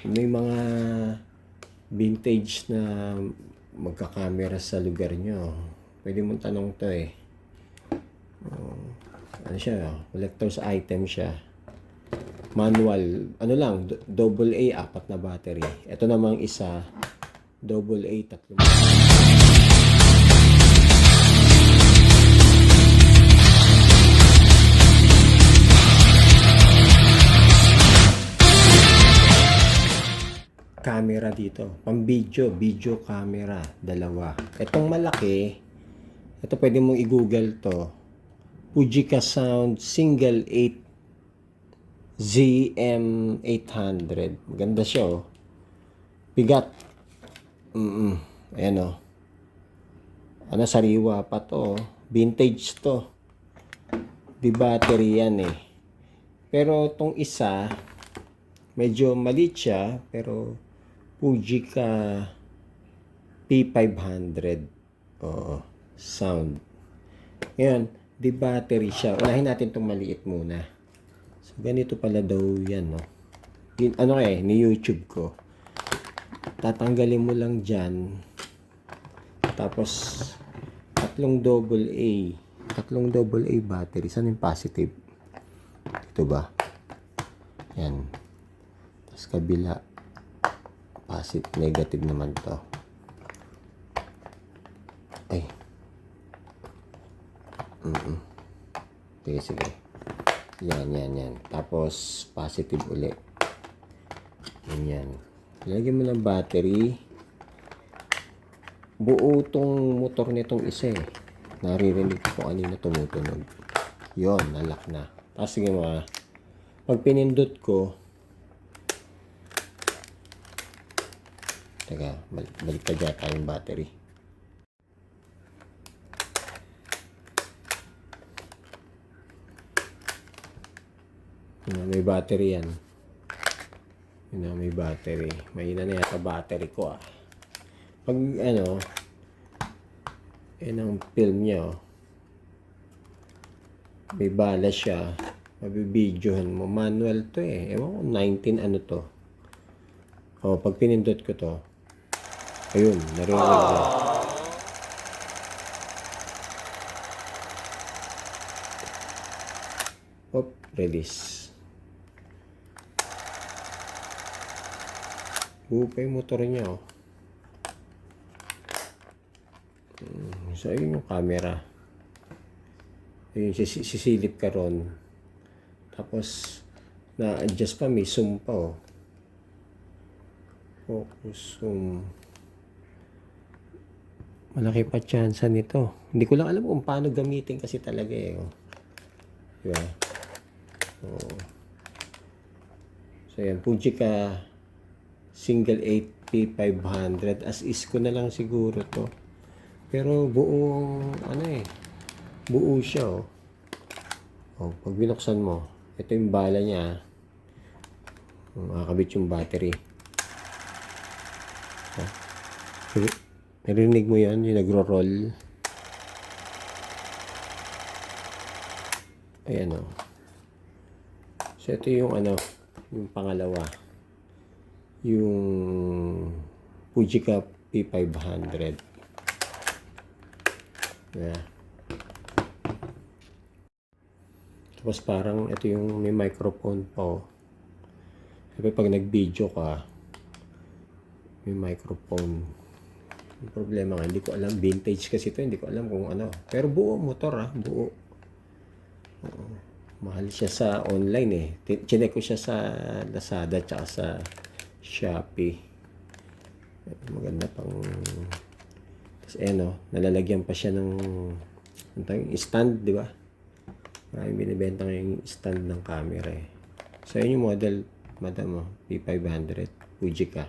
may mga vintage na magkakamera sa lugar nyo, pwede mong tanong to eh. Ano siya, collector's item siya. Manual, ano lang, double A, 4 na battery. Ito namang isa, double A, 3. Camera dito, pang video camera, dalawa. Itong malaki, ito pwede mong i-google to, Fujica Sound Single 8 ZM800. Maganda siya oh. Bigat. Ayan oh. Ano, sariwa pa to. Vintage to. Di battery yan eh. Pero tong isa, medyo maliit siya, pero Fujica P500. Oo, sound. Ngayon, di battery siya. Unahin natin itong maliit muna. So, ganito pala daw yan, no? Ano ni YouTube ko. Tatanggalin mo lang dyan. Tapos, tatlong double A battery. Saan yung positive? Ito ba? Yan. Tapos kabila. Positive, negative naman to. Ay. Sige. Yan. Tapos, positive uli. Yan. Lagyan mo ng battery. Buo tong motor nitong isa eh. Naririnig ko kanina tumutunog. Yon, nalak na. Tapos sige mga, pag pinindot ko, teka, balik pa dyan tayong battery. May battery yan. May battery. Mahina na yata battery ko ah. Pag ano, ang film niya oh. May bala siya. Mabibidyohan mo. Manual to eh. Ewan ko, 19 ano to. Oh, pag pinindot ko to, ayun, narinig na. Op, release. Buo pa yung motor niya oh. So, ayun yung camera. Ayun, sisilip ka ron. Tapos, na-adjust pa, may zoom pa oh. Focus zoom. Malaki pa chance nito. Hindi ko lang alam kung paano gamitin kasi talaga eh. Oh. Diba? Oh. So, yan. Fujica Single 8 P500. As is ko na lang siguro to. Pero buong, buo siya oh. Oh, pag binuksan mo, ito yung bala niya. Makakabit yung battery. Narinig mo yan, yung nagro-roll. Ayan o. So, ito yung yung pangalawa. Yung Fujica P500. Yeah. Tapos parang ito yung may microphone pa oh. Sabi pag nag-video ka, may microphone. Yung problema nga, hindi ko alam. Vintage kasi ito, hindi ko alam kung ano. Pero buo motor buo. Mahal siya sa online eh. Chinek ko siya sa Lazada tsaka sa Shopee. Maganda pang... Tapos nalalagyan pa siya ng stand, di ba? Maraming binibenta ngayon yung stand ng camera eh. So, yun yung model, madam P500, Fujica.